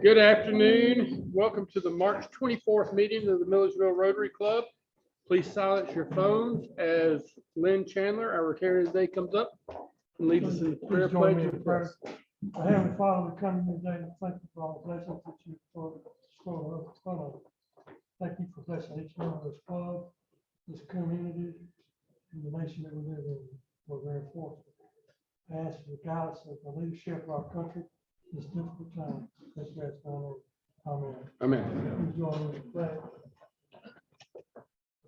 Good afternoon. Welcome to the March 24th meeting of the Milledgeville Rotary Club. Please silence your phones as Lynn Chandler, our retiring today, comes up and leads us in the prayer pledge and prayer. Our Heavenly Father, we come to you today and thank you for all the blessings that you poured upon us. Thank you for blessing each one of this club, this community, and the nation that we live in. We're very fortunate. I ask for the guidance of the leadership of our country in this difficult time. That's where it's going on. Amen. Amen. Please join me in prayer.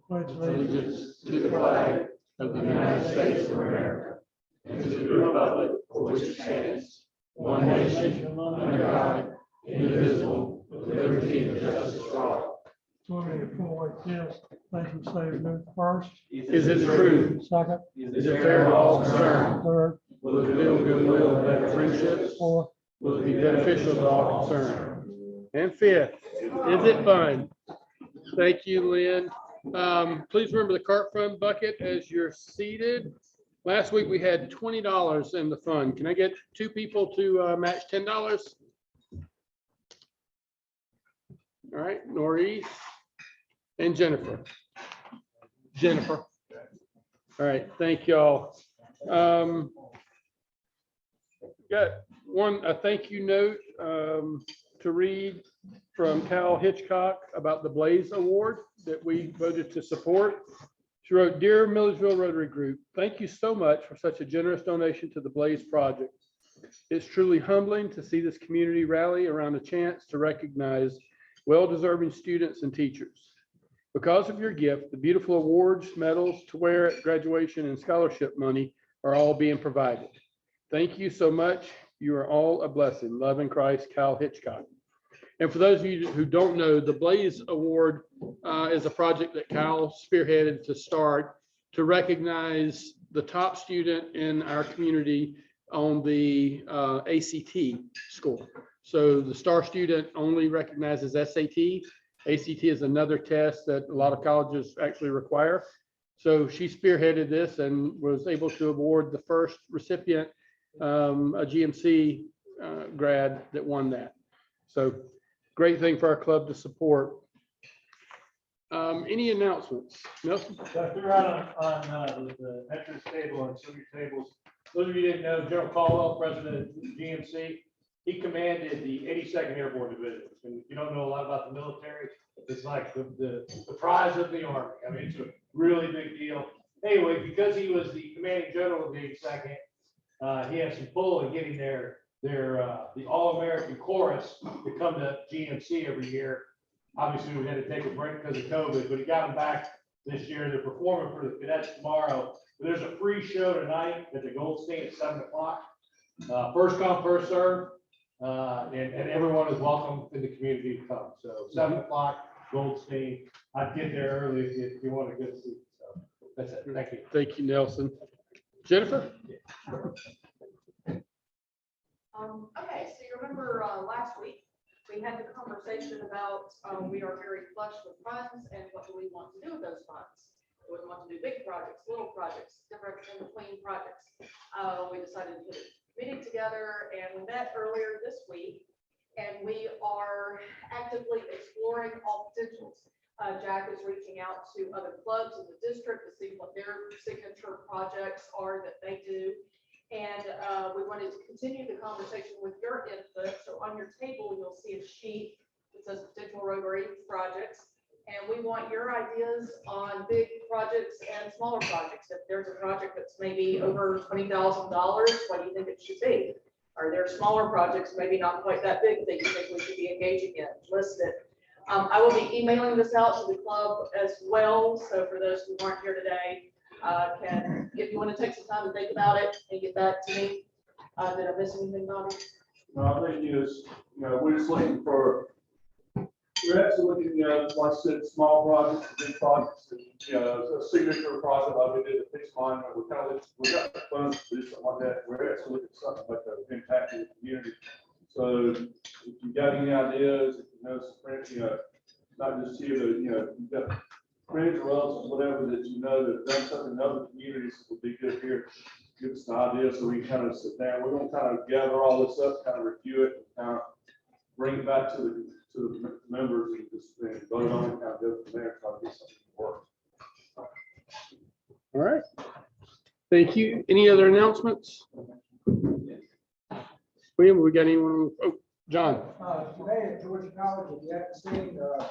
Pledge Allegiance to the flag of the United States of America and to the republic for which it stands, one nation, under God, indivisible, with liberty and justice for all. Swimming in full weight test. Thank you, Savior. First, Is it true? second, Is it fair to all concerned? third, Will it build goodwill and better friendships? fourth, Will it be beneficial to all concerned? And fifth, is it fun? Thank you, Lynn. Please remember the cart fund bucket as you're seated. Last week we had $20 in the fund. Can I get two people to match $10? All right, Norris and Jennifer. Jennifer. All right, thank y'all. Got a thank you note to read from Cal Hitchcock about the Blaze Award that we voted to support. She wrote, "Dear Milledgeville Rotary Group, thank you so much for such a generous donation to the Blaze project. It's truly humbling to see this community rally around a chance to recognize well-deserving students and teachers. Because of your gift, the beautiful awards, medals to wear at graduation, and scholarship money are all being provided. Thank you so much. You are all a blessing. Love in Christ, Cal Hitchcock." And for those of you who don't know, the Blaze Award is a project that Cal spearheaded to start to recognize the top student in our community on the ACT score. So the star student only recognizes SAT. ACT is another test that a lot of colleges actually require. So she spearheaded this and was able to award the first recipient, a GMC grad that won that. So great thing for our club to support. Any announcements? Nelson? They're out on the entrance table and some of your tables. Those of you who didn't know, General Caldwell, president of GMC, he commanded the 82nd Airborne Division. And if you don't know a lot about the military, it's like the prize of the Army. I mean, it's a really big deal. Anyway, because he was the commanding general of the 82nd, he had some pull in getting the All-American chorus to come to GMC every year. Obviously, we had to take a break because of COVID, but he got them back this year. They're performing for the cadets tomorrow. There's a free show tonight at the Goldstein at 7 o'clock. First come, first serve, and everyone is welcome in the community to come. So 7 o'clock, Goldstein. I'd get there early if you want a good seat. So that's it. Thank you. Thank you, Nelson. Jennifer? Okay, so you remember last week we had the conversation about we are very flush with funds and what do we want to do with those funds? Do we want to do big projects, little projects, different in between projects? We decided to put a meeting together and we met earlier this week and we are actively exploring all potentials. Jack is reaching out to other clubs in the district to see what their signature projects are that they do. And we wanted to continue the conversation with your input. So on your table, you'll see a sheet that says potential Rotary projects. And we want your ideas on big projects and smaller projects. If there's a project that's maybe over $20,000, what do you think it should be? Are there smaller projects, maybe not quite that big, that you think we should be engaging in? List it. I will be emailing this out to the club as well. So for those who aren't here today, if you want to take some time to think about it and get back to me. Did I miss anything, Bobby? No, I think is, we're just looking for, we're actually looking, like I said, small projects, big projects, and, a signature project like we did at Fix Line, we got the funds to do something like that. We're actually looking at something like that impact in the community. So if you got any ideas, if you know some friends, not just here, but, you've got friends or relatives, whatever, that you know that have done something in other communities that would be good here. Give us an idea so we can kind of sit down. We're gonna kind of gather all this up, kind of review it, and kind of bring it back to the members and just vote on it, kind of go from there, try to get something to work. All right. Thank you. Any other announcements? William, we got anyone? Oh, John. Today at Georgia College, if you haven't seen, the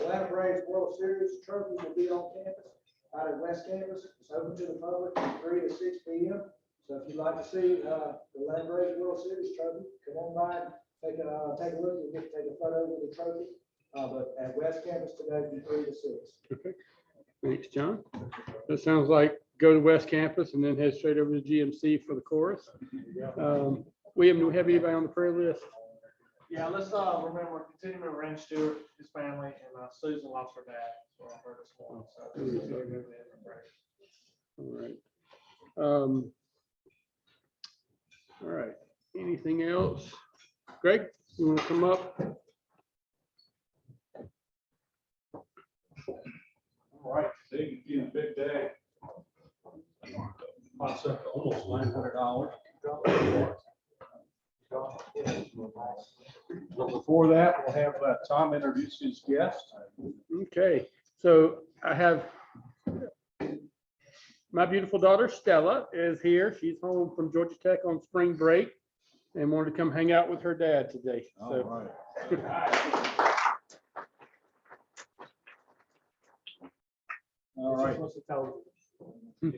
Ladder Braves World Series trophies will be on campus, out at West Campus. It's open to the public from 3 to 6 p.m. So if you'd like to see, the Ladder Braves World Series trophy, come on by and take a look. You'll get to take a photo with the trophy. But at West Campus today, from 3 to 6. Okay. Thanks, John. That sounds like go to West Campus and then head straight over to GMC for the chorus. William, do we have anybody on the prayer list? Yeah, let's continue to remember Randy Stewart, his family, and Susan lost her dad. So I heard this morning. So this is very good. All right. All right. Anything else? Greg, you want to come up? All right, today is a big day. Concept almost $900. But before that, we'll have Tom introduce his guest. Okay, so I have my beautiful daughter Stella is here. She's home from Georgia Tech on spring break and wanted to come hang out with her dad today. All So right. All right.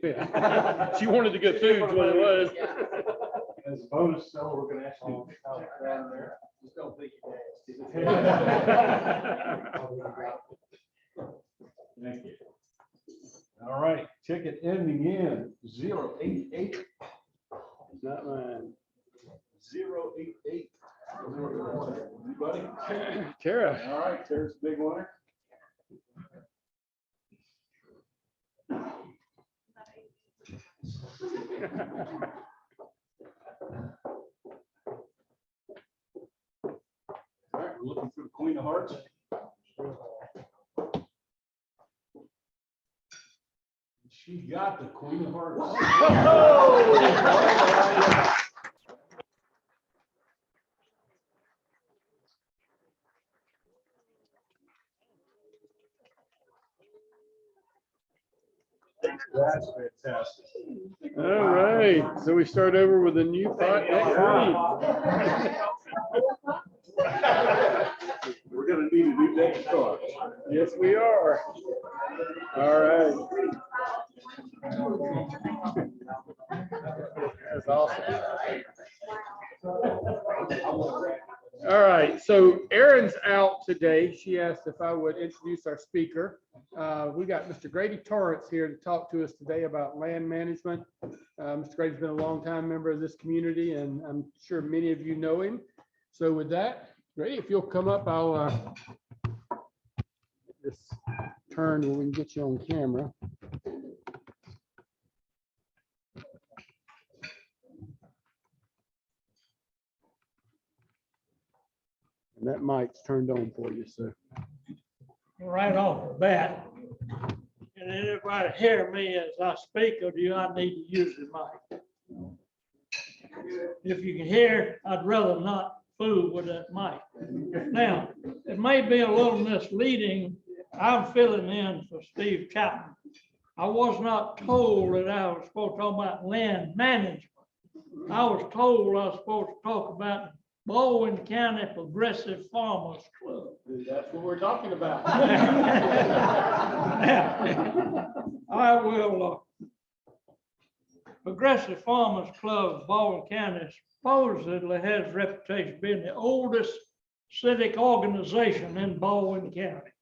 yeah. She wanted the good food, is what it was. As a bonus, Stella, we're gonna actually pick out down there. Just don't think you Thank you. All right, ticket ending in 088. Not mine. 088. Anybody? Tara. All right, Tara's the big winner. All right, we're looking for the Queen of Hearts. She got the Queen of Hearts. That's fantastic. All right, so we start over with a new pot. We're gonna need a new deck of cards. Yes, we are. All right. That's awesome. All right, so Erin's out today. She asked if I would introduce our speaker. We got Mr. Grady Torrance here to talk to us today about land management. Mr. Grady's been a longtime member of this community, and I'm sure many of you know him. So with that, Grady, if you'll come up, I'll just turn where we can get you on camera. And that mic's turned on for you, so. Right off the bat, and everybody hear me as I speak, or do I need to use the mic? If you can hear, I'd rather not fool with that mic. Now, it may be a little misleading. I'm filling in for Steve Chapman. I was not told that I was supposed to talk about land management. I was told I was supposed to talk about Baldwin County Progressive Farmers Club. That's what we're talking about. I will, Progressive Farmers Club, Baldwin County supposedly has a reputation of being the oldest civic organization in Baldwin County.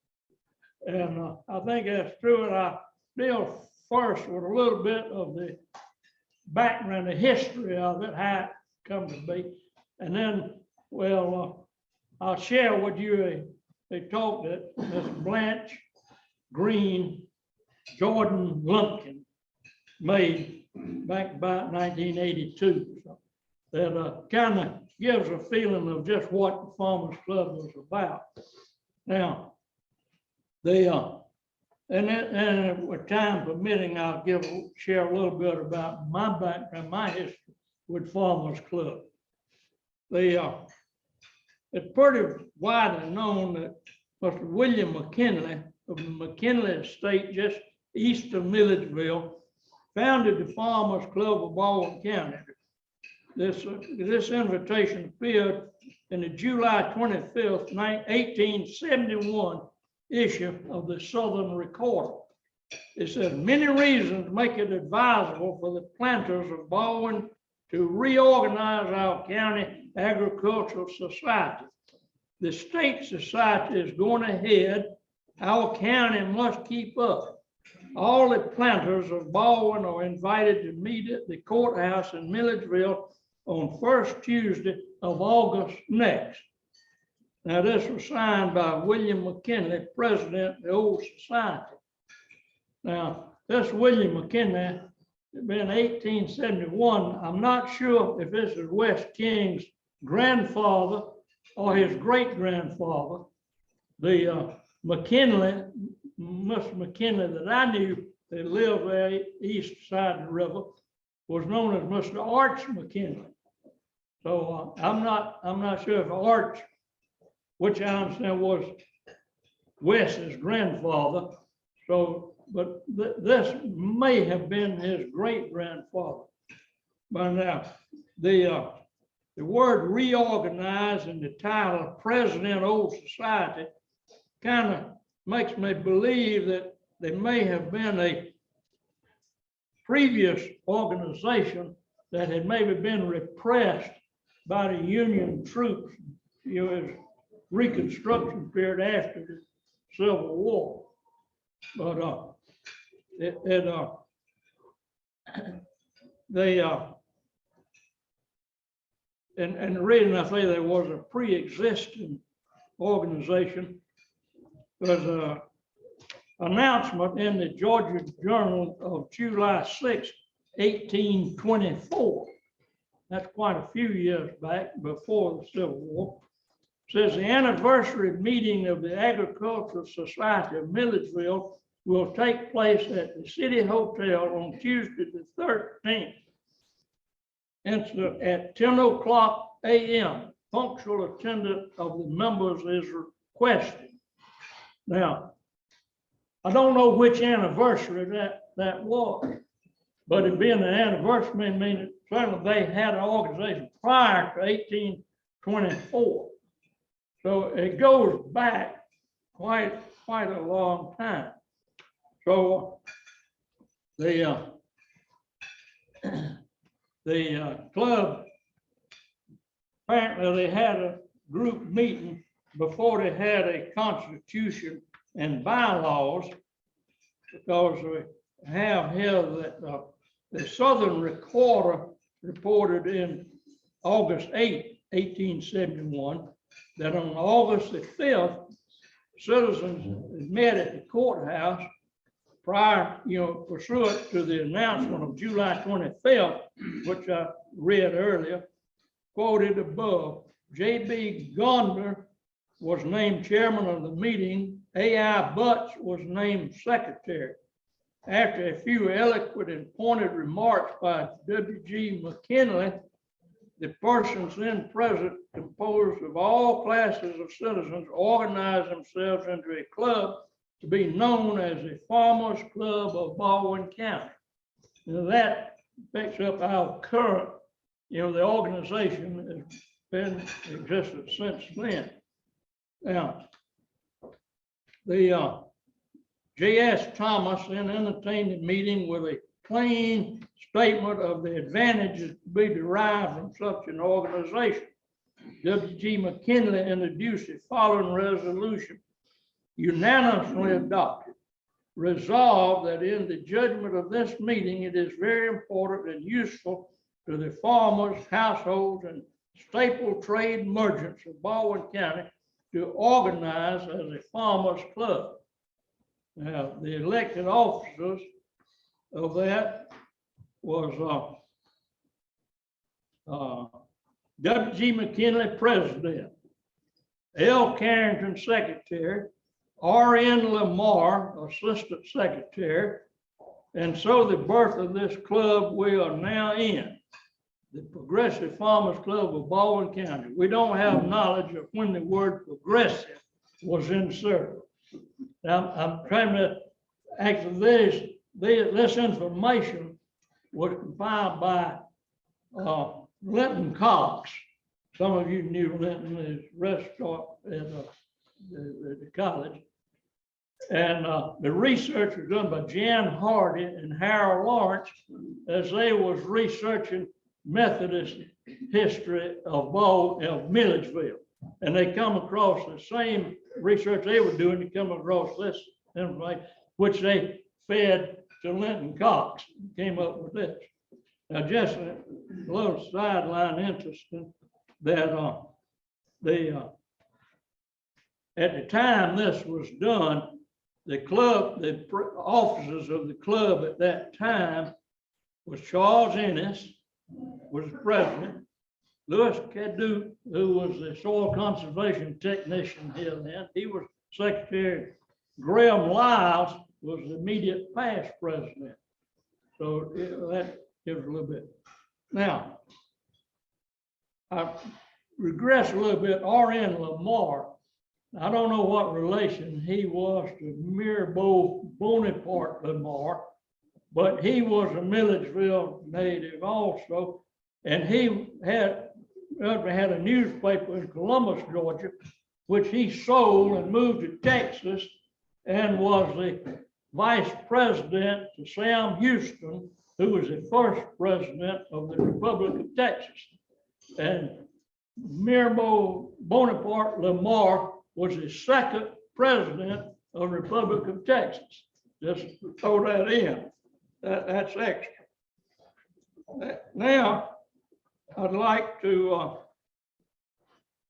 And I think that's true. And I deal first with a little bit of the background, the history of it, how it come to be. And then, well, I'll share with you a talk that Ms. Blanche Green Jordan Lumpkin made back about 1982. So that kind of gives a feeling of just what the Farmers Club was about. Now, And with time permitting, I'll share a little bit about my background, my history with Farmers Club. It's pretty widely known that Mr. William McKinley of the McKinley Estate, just east of Milledgeville, founded the Farmers Club of Baldwin County. This invitation appeared in the July 25th, 1871 issue of the Southern Recorder. It says, many reasons make it advisable for the planters of Baldwin to reorganize our county agricultural society. The state society is going ahead. Our county must keep up. All the planters of Baldwin are invited to meet at the courthouse in Milledgeville on first Tuesday of August next. Now, this was signed by William McKinley, president of the old society. Now, this William McKinley, it been 1871. I'm not sure if this is West King's grandfather or his great-grandfather. The McKinley, Mr. McKinley that I knew that lived there east side of the river was known as Mr. Arch McKinley. So I'm not sure if Arch, which I understand was Wes's grandfather. So, but this may have been his great-grandfather. But now, the word reorganize in the title President Old Society kind of makes me believe that there may have been a previous organization that had maybe been repressed by the Union troops, as Reconstruction period after the Civil War. But and the reason I say there was a pre-existing organization was an announcement in the Georgia Journal of July 6, 1824. That's quite a few years back before the Civil War. It says the anniversary meeting of the Agricultural Society of Milledgeville will take place at the City Hotel on Tuesday the 13th. And at 10 o'clock a.m., punctual attendance of the members is requested. Now, I don't know which anniversary that was, but it being an anniversary means certainly they had an organization prior to 1824. So it goes back quite a long time. So the club, apparently they had a group meeting before they had a constitution and bylaws, because we have here that the Southern Recorder reported in August 8, 1871, that on August the 5th, citizens met at the courthouse prior, pursuant to the announcement of July 25th, which I read earlier, quoted above. J.B. Gardner was named chairman of the meeting. A.I. Butts was named secretary. After a few eloquent and pointed remarks by W.G. McKinley, the persons then present, composed of all classes of citizens, organized themselves into a club to be known as the Farmers Club of Baldwin County. And that picks up our current, the organization has been existed since then. Now, the J.S. Thomas then entertained the meeting with a plain statement of the advantages to be derived from such an organization. W.G. McKinley introduced the following resolution, unanimously adopted. Resolved that in the judgment of this meeting, it is very important and useful to the farmers, households, and staple trade merchants of Baldwin County to organize as a farmers club. Now, the elected officers of that was W.G. McKinley, president, L. Carrington, secretary, R.N. Lamar, Assistant Secretary. And so the birth of this club we are now in, the Progressive Farmers Club of Baldwin County. We don't have knowledge of when the word progressive was inserted. Now, I'm trying to, actually, this information was compiled by Linton Cox. Some of you knew Linton is restaurant at the college. And the research was done by Jan Hardy and Harold Lawrence as they was researching Methodist history of Milledgeville. And they come across the same research they were doing to come across this information, which they fed to Linton Cox, came up with this. Now, just a little sideline interesting that at the time this was done, the club, the officers of the club at that time was Charles Ennis, was the president, Louis Caduce, who was the soil conservation technician here then, he was secretary. Graham Lyles was the immediate past president. So that gives a little bit. Now, I regress a little bit. R.N. Lamar, I don't know what relation he was to Mirabeau Bonaparte Lamar, but he was a Milledgeville native also, and he had a newspaper in Columbus, Georgia, which he sold and moved to Texas and was the vice president to Sam Houston, who was the first president of the Republic of Texas. And Mirabeau Bonaparte Lamar was the second president of the Republic of Texas. Just throw that in. That's extra. Now, I'd like to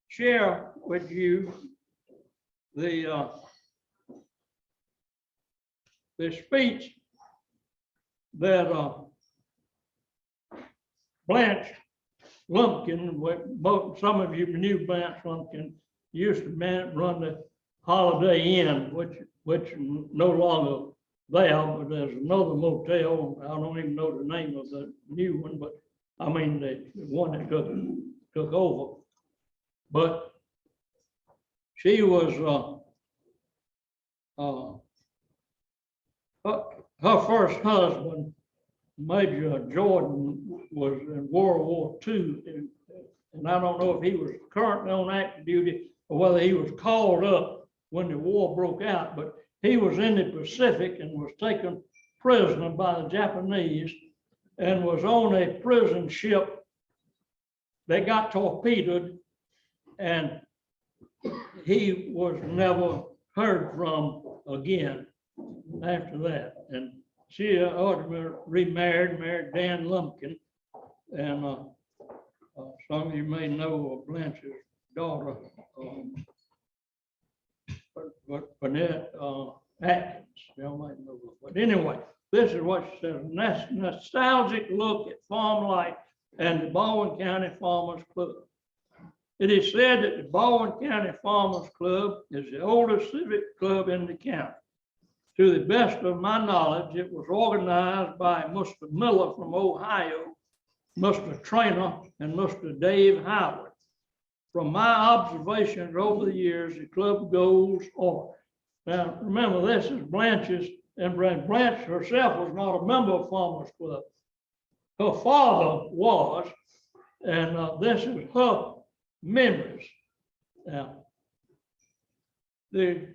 share with you the speech that Blanche Lumpkin, some of you knew Blanche Lumpkin, used to run the Holiday Inn, which no longer there, but there's another motel. I don't even know the name of the new one, but I mean the one that took over. But she was her first husband, Major Jordan, was in World War II, and I don't know if he was currently on active duty or whether he was called up when the war broke out, but he was in the Pacific and was taken prisoner by the Japanese and was on a prison ship that got torpedoed, and he was never heard from again after that. And she remarried, married Dan Lumpkin, and some of you may know Blanche's daughter, Burnett Atkins. Y'all might know her. But anyway, this is what she says: nostalgic look at farm life and the Baldwin County Farmers Club. It is said that the Baldwin County Farmers Club is the oldest civic club in the county. To the best of my knowledge, it was organized by Mr. Miller from Ohio, Mr. Trainer, and Mr. Dave Howard. From my observations over the years, the club goes on. Now, remember, this is Blanche's, and Blanche herself was not a member of Farmers Club. Her father was, and this is her memories. Now, the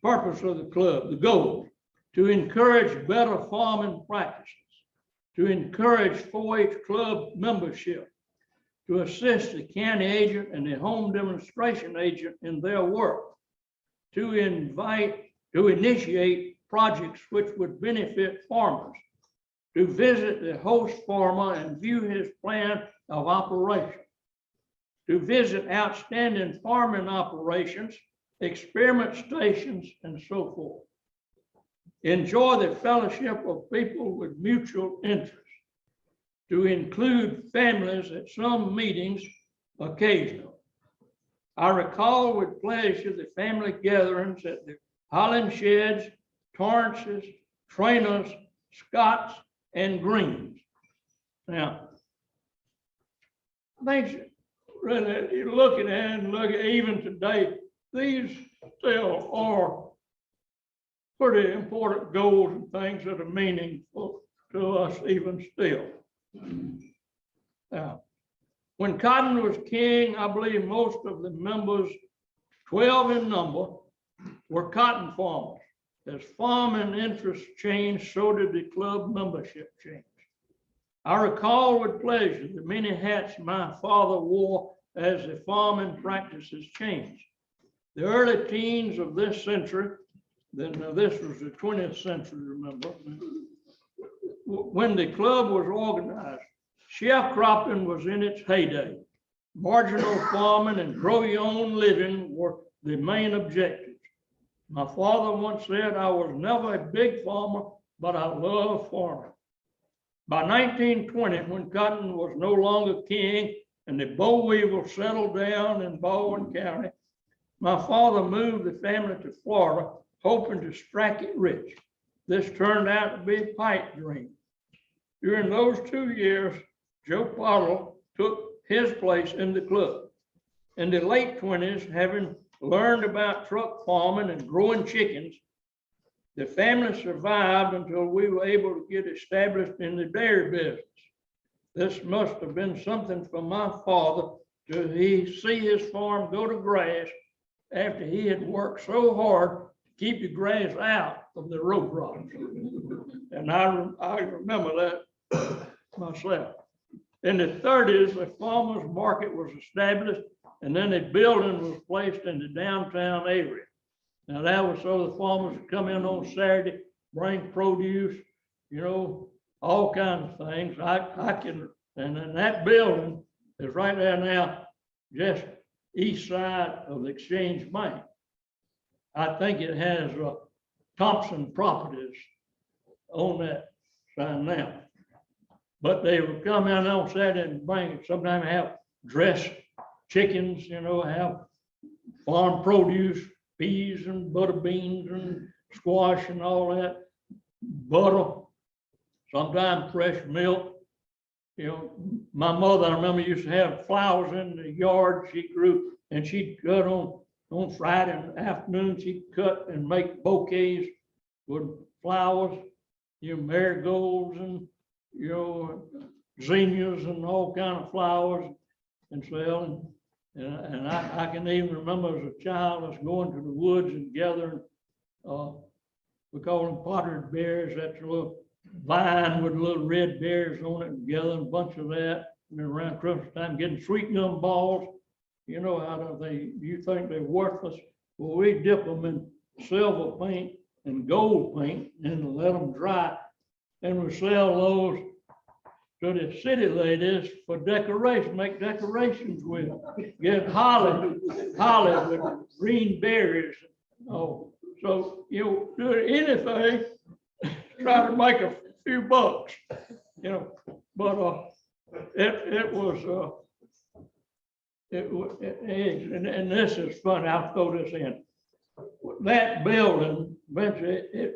purpose of the club, the goal, to encourage better farming practices, to encourage 4-H club membership, to assist the county agent and the home demonstration agent in their work, to initiate projects which would benefit farmers, to visit the host farmer and view his plan of operation, to visit outstanding farming operations, experiment stations, and so forth. Enjoy the fellowship of people with mutual interests, to include families at some meetings occasionally. I recall with pleasure the family gatherings at the Holland Sheds, Torrances, Trainers, Scotts, and Greens. Now, I think really, you're looking at it and look at even today, these still are pretty important goals and things that are meaningful to us even still. Now, when cotton was king, I believe most of the members, 12 in number, were cotton farmers. As farming interests changed, so did the club membership change. I recall with pleasure the many hats my father wore as the farming practices changed. The early teens of this century, then this was the 20th century, remember, when the club was organized, sharecropping was in its heyday. Marginal farming and grow your own living were the main objectives. My father once said, I was never a big farmer, but I love farming. By 1920, when cotton was no longer king and the boll weevil settled down in Baldwin County, my father moved the family to Florida, hoping to strike it rich. This turned out to be a pipe dream. During those 2 years, Joe Pottle took his place in the club. In the late 20s, having learned about truck farming and growing chickens, the family survived until we were able to get established in the dairy business. This must have been something for my father to see his farm go to grass after he had worked so hard to keep the grass out of the row crops. And I remember that myself. In the 30s, the farmers market was established, and then a building was placed in the downtown area. Now that was so the farmers would come in on Saturday, bring produce, you know, all kinds of things. And then that building is right there now, just east side of the Exchange Bank. I think it has Thompson Properties on that sign now. But they would come in on Saturday and bring it. Sometimes have dressed chickens, you know, have farm produce, peas and butter beans and squash and all that, butter, sometimes fresh milk. You know, my mother, I remember, used to have flowers in the yard she grew, and she'd cut on Friday afternoon, she'd cut and make bouquets with flowers, you know, marigolds and, you know, zinnias and all kind of flowers and sell. And I can even remember as a child us going to the woods and gathering, we call them potted berries. That's a little vine with little red berries on it, and gathering a bunch of that. And then around Christmas time, getting sweet gum balls. You know how you think they're worthless. Well, we dip them in silver paint and gold paint and let them dry. And we sell those to the city ladies for decoration, make decorations with. Get holly with green berries. Oh, so you do anything, try to make a few bucks, you know. But and this is funny. I'll throw this in. That building eventually it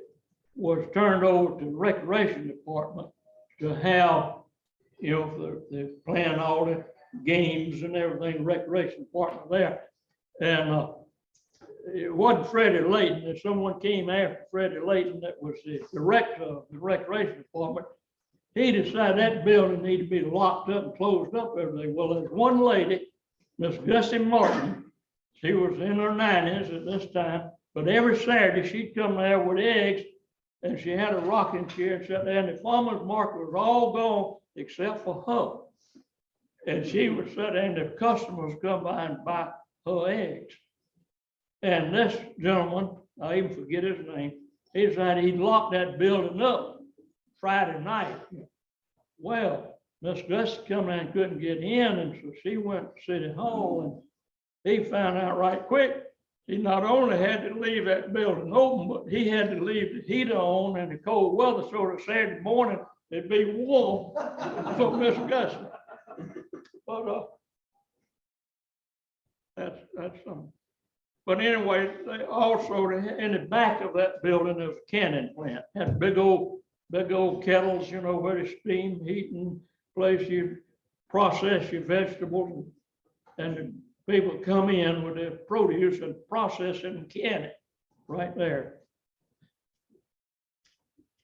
was turned over to the recreation department to have, you know, they plan all the games and everything, recreation department there. And it wasn't Freddie Layton. If someone came after Freddie Layton, that was the director of the recreation department, he decided that building needed to be locked up and closed up every day. Well, there's one lady, Miss Gussie Martin. She was in her 90s at this time, but every Saturday she'd come there with eggs, and she had a rocking chair and sat there, and the farmer's market was all gone except for her. And she would sit there, and the customers come by and buy her eggs. And this gentleman, I even forget his name, he decided he'd lock that building up Friday night. Well, Miss Gussie come in and couldn't get in, and so she went to City Hall, and he found out right quick. He not only had to leave that building open, but he had to leave the heater on in the cold weather so that Saturday morning it'd be warm for Miss Gussie. But That's something. But anyway, they also, in the back of that building, there was a canning plant, had big old kettles, you know, where the steam heating place you process your vegetables. And the people come in with their produce and process it and can it right there.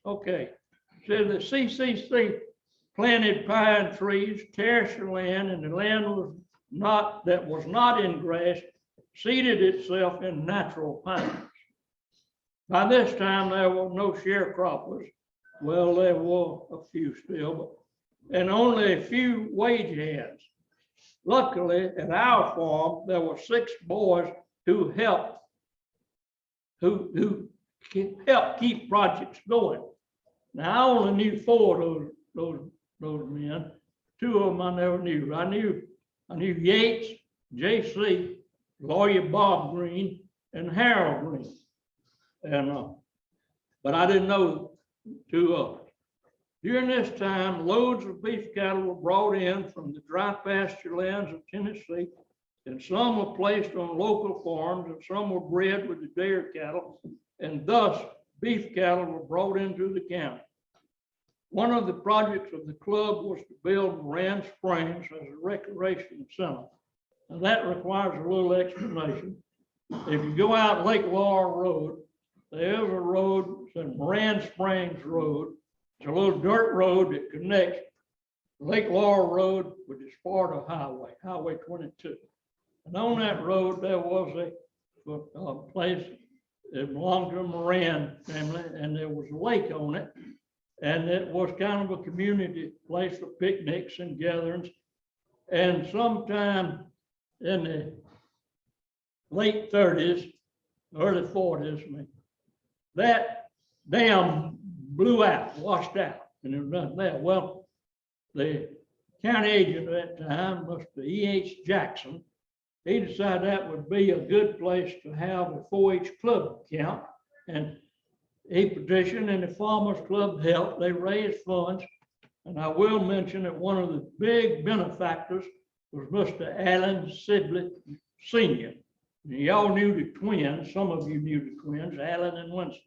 Okay, so the CCC planted pine trees, terraced the land, and the land was not in grass, seeded itself in natural pines. By this time, there were no sharecroppers. Well, there were a few still, and only a few wage hands. Luckily, at our farm, there were 6 boys who helped keep projects going. Now, I only knew 4 of those men. 2 of them I never knew. I knew Yates, J.C., lawyer Bob Green, and Harold Green. And but I didn't know 2 of them. During this time, loads of beef cattle were brought in from the dry pasture lands of Tennessee, and some were placed on local farms, and some were bred with the dairy cattle, and thus beef cattle were brought into the county. One of the projects of the club was to build Moran Springs as a recreation center. Now that requires a little explanation. If you go out Lake Laurel Road, there's a road, it's Moran Springs Road. It's a little dirt road that connects Lake Laurel Road with the Sparta Highway, Highway 22. And on that road, there was a place that belonged to the Moran family, and there was a lake on it. And it was kind of a community place for picnics and gatherings. And sometime in the late 30s, early 40s, that dam blew out, washed out, and there was nothing there. Well, the county agent at that time, Mr. E.H. Jackson, he decided that would be a good place to have a 4-H club camp. And he petitioned, and the Farmers Club helped. They raised funds. And I will mention that one of the big benefactors was Mr. Allen Sibley Sr. Y'all knew the twins. Some of you knew the twins, Allen and Winston.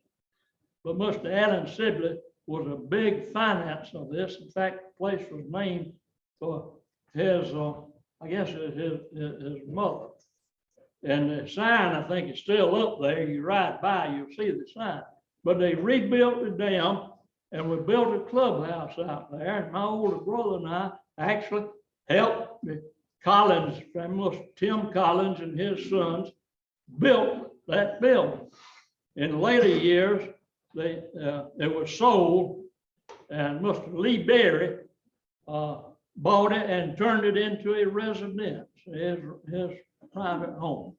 But Mr. Allen Sibley was a big finance of this. In fact, the place was named for his, I guess his mother. And the sign, I think, is still up there. You ride by, you'll see the sign. But they rebuilt the dam, and we built a clubhouse out there. And my older brother and I actually helped the Collins family, Tim Collins and his sons, built that building. In later years, it was sold, and Mr. Lee Berry bought it and turned it into a residence, his private home.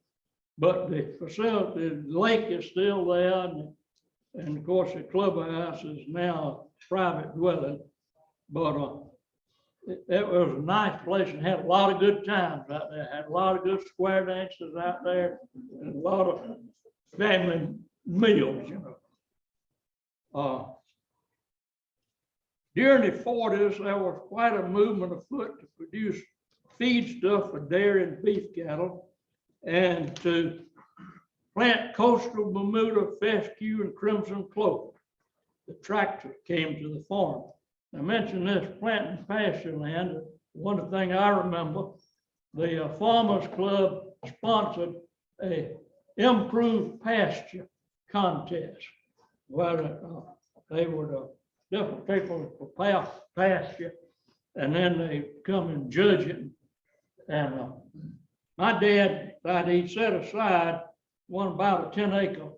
But the facility, the lake is still there, and of course the clubhouse is now a private dwelling. But it was a nice place and had a lot of good times out there. Had a lot of good square dances out there, and a lot of family meals, you know. During the 40s, there was quite a movement afoot to produce feed stuff for dairy and beef cattle, and to plant coastal Bermuda, fescue, and crimson clover. The tractor came to the farm. I mentioned this planting pasture land. One thing I remember, the Farmers Club sponsored a improved pasture contest, where they would different people prepare pasture, and then they come and judge it. And my dad thought he'd set aside one about a 10-acre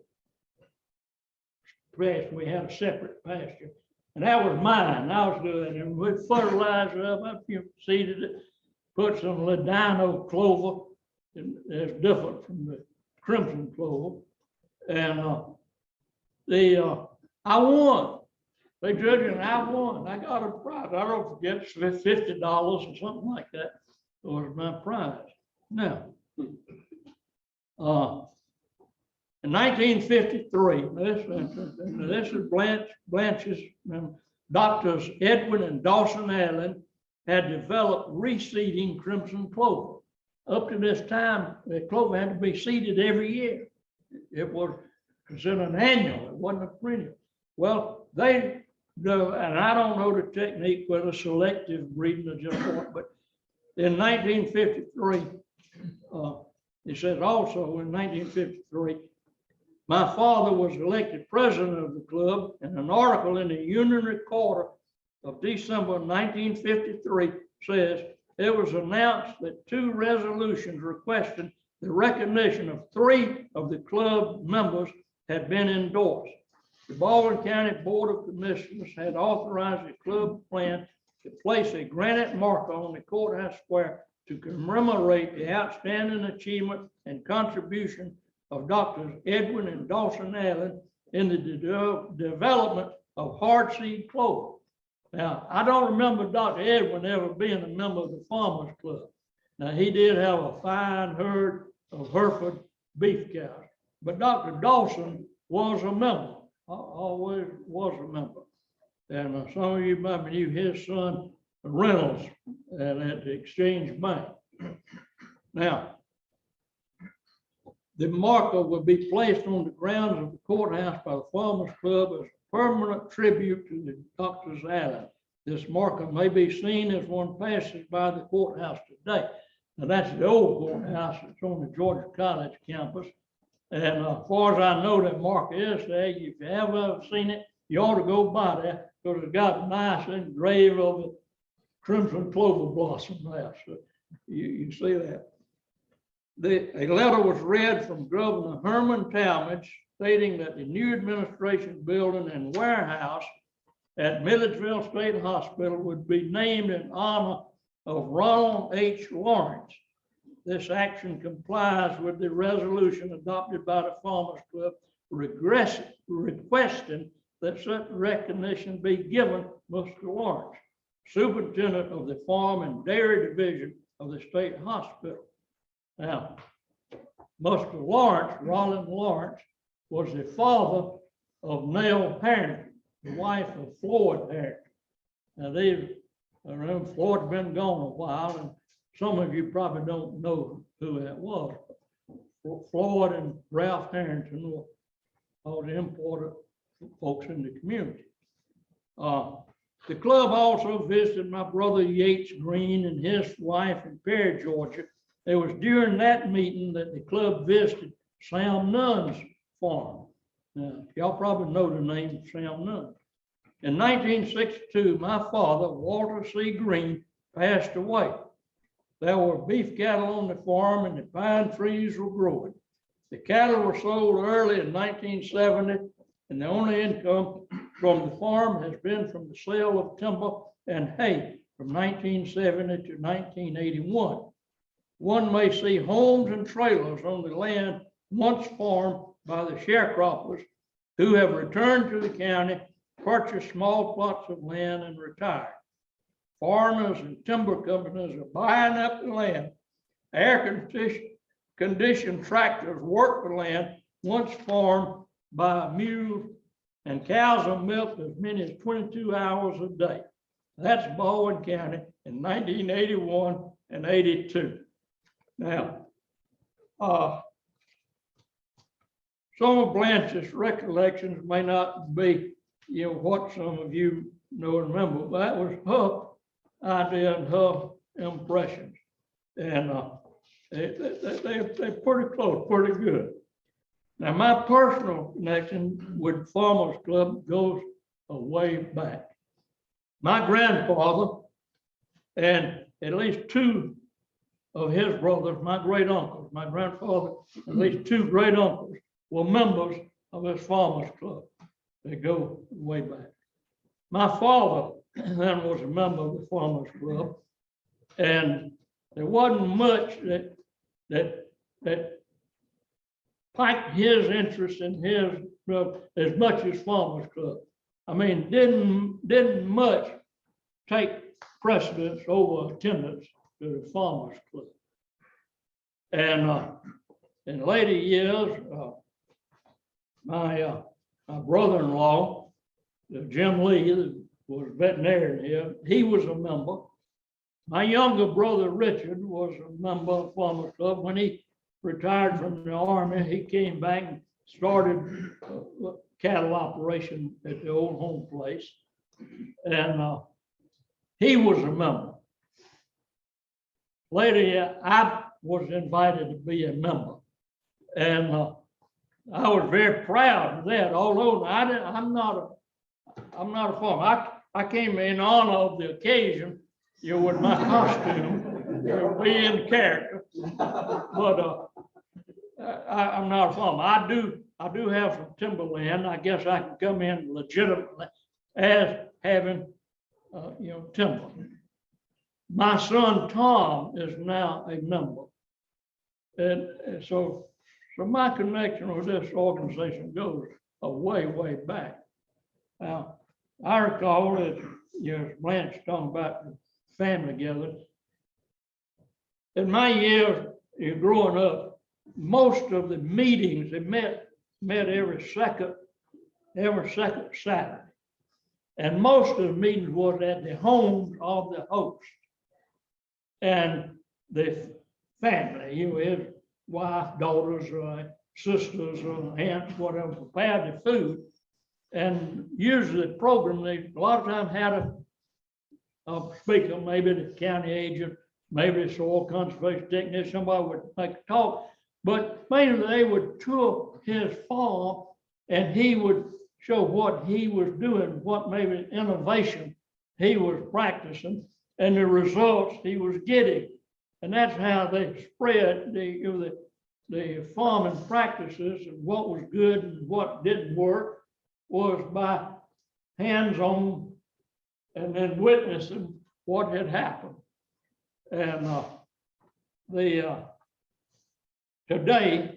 pasture. We had a separate pasture, and that was mine. I was doing it, and we fertilized it up, seeded it, put some ladino clover, and it's different from the crimson clover. And I won. They judged it, and I won. I got a prize. I don't forget, $50 or something like that was my prize. Now, in 1953, this is Blanche's, Doctors Edwin and Dawson Allen had developed reseeding crimson clover. up to this time, the clover had to be seeded every year. It was considered an annual, it wasn't a perennial. Well, they do, and I don't know the technique whether selective breeding or just what, but in 1953, it says also in 1953, my father was elected president of the club, and an article in the Union Recorder of December 1953 says it was announced that 2 resolutions requesting the recognition of 3 of the club members had been endorsed. The Baldwin County Board of Commissioners had authorized the club plan to place a granite marker on the courthouse square to commemorate the outstanding achievement and contribution of Doctors Edwin and Dawson Allen in the development of hard seed clover. Now, I don't remember Dr. Edwin ever being a member of the Farmers Club. Now, he did have a fine herd of Hereford beef cows, but Dr. Dawson was a member, always was a member. And some of you might knew his son Reynolds and at the Exchange Bank. Now, the marker will be placed on the grounds of the courthouse by the Farmers Club as a permanent tribute to the Doctors Allen. This marker may be seen as one passes by the courthouse today. Now, that's the old courthouse. It's on the Georgia College campus. And as far as I know, that marker is there. If you haven't ever seen it, you ought to go by there because it's got a nice engraving of the crimson clover blossom there. So you see that. A letter was read from Governor Herman Talmadge stating that the new administration building and warehouse at Milledgeville State Hospital would be named in honor of Ronald H. Lawrence. This action complies with the resolution adopted by the Farmers Club requesting that such recognition be given Mr. Lawrence, superintendent of the Farm and Dairy Division of the State Hospital. Now, Mr. Lawrence, Rollin Lawrence, was the father of Nell Harrington, the wife of Floyd Harrington. Now, Floyd's been gone a while, and some of you probably don't know who that was. Floyd and Ralph Harrington were all the important folks in the community. The club also visited my brother Yates Green and his wife in Perry, Georgia. It was during that meeting that the club visited Sam Nunn's farm. Now, y'all probably know the name Sam Nunn. In 1962, my father, Walter C. Green, passed away. There were beef cattle on the farm and the pine trees were growing. The cattle were sold early in 1970, and the only income from the farm has been from the sale of timber and hay from 1970 to 1981. One may see homes and trailers on the land once farmed by the sharecroppers who have returned to the county, purchased small plots of land, and retired. Foreigners and timber companies are buying up the land. Air-conditioned tractors work the land once farmed by mules, and cows are milked as many as 22 hours a day. That's Baldwin County in 1981 and 82. Now, some of Blanche's recollections may not be, what some of you know and remember, but that was her idea and her impressions. And they're pretty close, pretty good. Now, my personal connection with Farmers Club goes a way back. My grandfather and at least 2 of his brothers, my great uncles, my grandfather, at least 2 great uncles were members of this Farmers Club. They go way back. My father then was a member of the Farmers Club, and there wasn't much that piqued his interest in his as much as Farmers Club. I mean, didn't much take precedence over attendance to the Farmers Club. And in later years, my brother-in-law, Jim Lee, that was a veterinarian here, he was a member. My younger brother Richard was a member of the Farmers Club. When he retired from the army, he came back and started cattle operation at the old home place. And he was a member. Later, I was invited to be a member. And I was very proud of that, although I'm not a farmer. I came in honor of the occasion, with my costume, being character. But I'm not a farmer. I do have some timberland. I guess I can come in legitimately as having, timber. My son Tom is now a member. And so my connection with this organization goes way, way back. Now, I recall that, Blanche talking about the family together. In my years growing up, most of the meetings, they met every second Saturday. And most of the meetings was at the homes of the host and the family, his wife, daughters, sisters, aunts, whatever, prepared the food. And usually the program, they a lot of times had a speaker, maybe the county agent, maybe the soil conservation technician, somebody would make a talk. But mainly they would tour his farm and he would show what he was doing, what maybe innovation he was practicing and the results he was getting. And that's how they spread the farming practices and what was good and what didn't work was by hands-on and then witnessing what had happened. And today,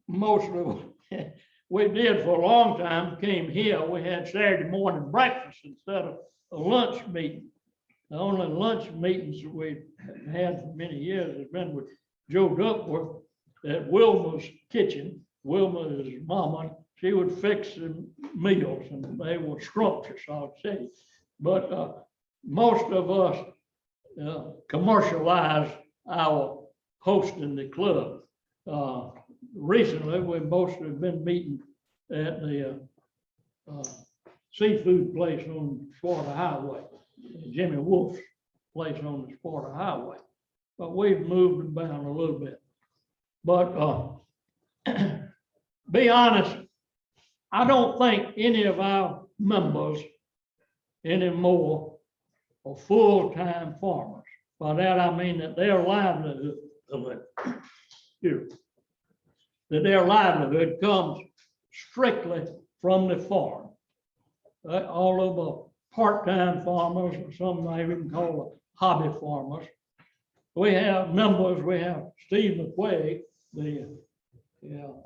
most of it, we did for a long time, came here, we had Saturday morning breakfast instead of a lunch meeting. The only lunch meetings that we've had for many years has been with Joe Duckworth at Wilma's kitchen. Wilma is his mama. She would fix the meals and they were scrumptious, I would say. But most of us commercialize our hosting the club. Recently, we mostly have been meeting at the seafood place on Sparta Highway, Jimmy Wolf's place on the Sparta Highway. But we've moved them down a little bit. But be honest, I don't think any of our members anymore are full-time farmers. By that I mean that their livelihood, comes strictly from the farm. All of the part-time farmers, or some I even call hobby farmers. We have members, we have Steve McQuaig, the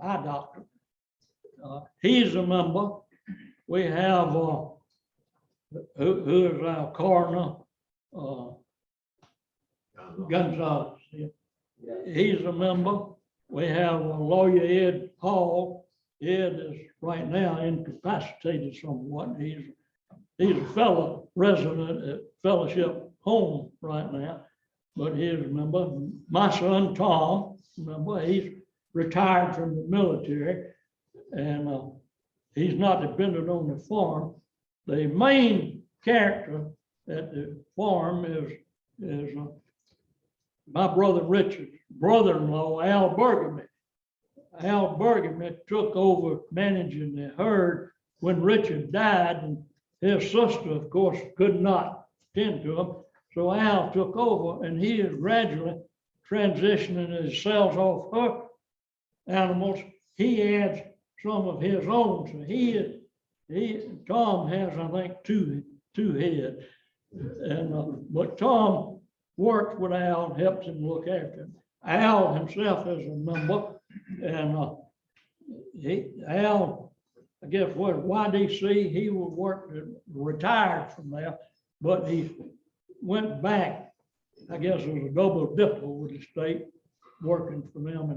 eye doctor. He's a member. We have who is our coroner, Gonzalez. He's a member. We have a lawyer, Ed Hall. Ed is right now incapacitated somewhat. He's a fellow resident at Fellowship Home right now, but he's a member. My son Tom, remember, he's retired from the military, and he's not dependent on the farm. The main character at the farm is my brother Richard's brother-in-law, Al Bergamy. Al Bergamy took over managing the herd when Richard died, and his sister, of course, could not tend to him. So Al took over, and he is gradually transitioning his cells off her animals. He adds some of his own. So Tom has, I think, two heads. And but Tom works with Al, helps him look after him. Al himself is a member, and Al, I guess, was YDC. He retired from there, but he went back, I guess it was a double dipper with the state, working for them,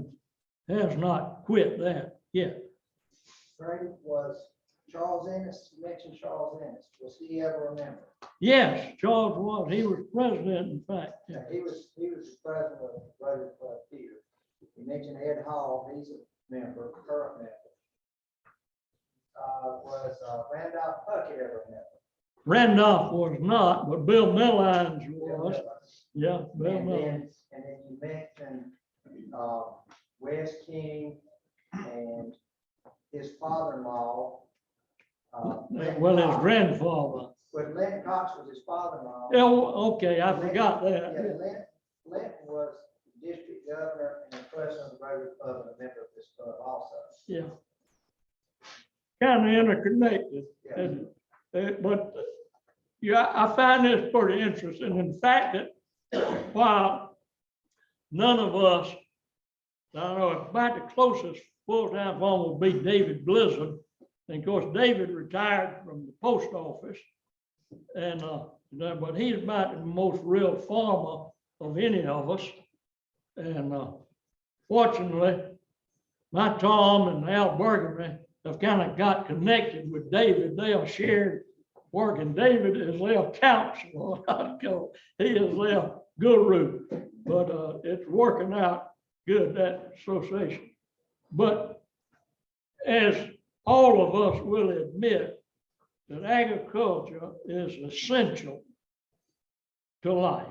and has not quit that yet. Frank was Charles Ennis, you mentioned Charles Ennis. Was he ever a member? Yes, Charles was. He was president, in fact. Yeah. He was the president of Rotary Club here. You mentioned Ed Hall, he's a member, current member. Was Randolph Puckett ever a member? Randolph was not, but Bill Millines was. Yeah, Bill And Millines. then you mentioned, Wes King and his father-in-law. Well, his grandfather. But Linton Cox was his father-in-law. Yeah, okay, I forgot Yeah, that. Linton was district governor and the president of the Rotary Club and a member of this club also. Yeah. Kind of interconnected. Yeah. And, but, yeah, I find this pretty interesting. In fact, that while none of us, I don't know, about the closest full-time one will be David Blizzard. And of course, David retired from the post office. And, but he's about the most real farmer of any of us. And fortunately, my Tom and Al Burgundy have kind of got connected with David. They are shared work, and David is their counselor. He is their guru, but it's working out good, that association. But as all of us will admit, that agriculture is essential to life.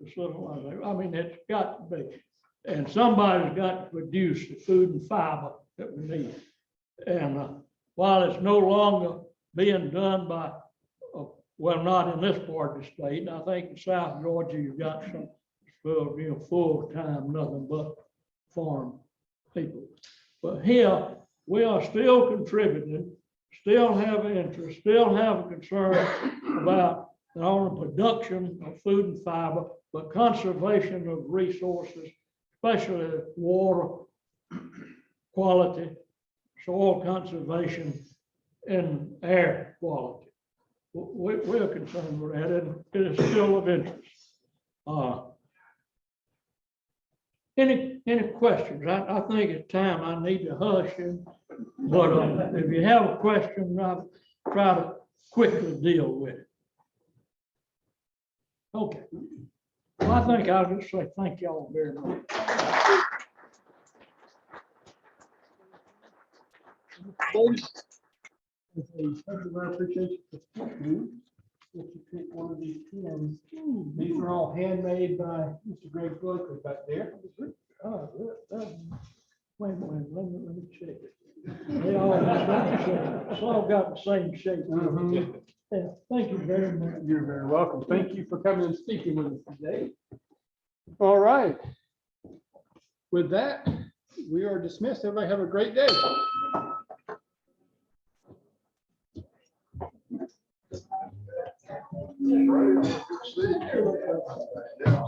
I mean, it's got to be. And somebody's got to produce the food and fiber that we need. And while it's no longer being done by, well, not in this part of the state, and I think in South Georgia, you've got some, full-time, nothing but farm people. But here, we are still contributing, still have interest, still have a concern about not only production of food and fiber, but conservation of resources, especially water quality, soil conservation, and air quality. We're concerned with that, and it is still of interest. Any questions? I think it's time I need to hush, but if you have a question, I'll try to quickly deal with it. Okay. Well, I think I'll just say thank y'all very much. I appreciate you. Let you pick one of these pens. These are all handmade by Mr. Greg Blakely back there. Oh, wait a minute, let me check it. They all got the same, it's all got the same shape. Yeah, thank you very much. You're very welcome. Thank you for coming and speaking with us today. All right. With that, we are dismissed. Everybody have a great day. Right. Good to see you.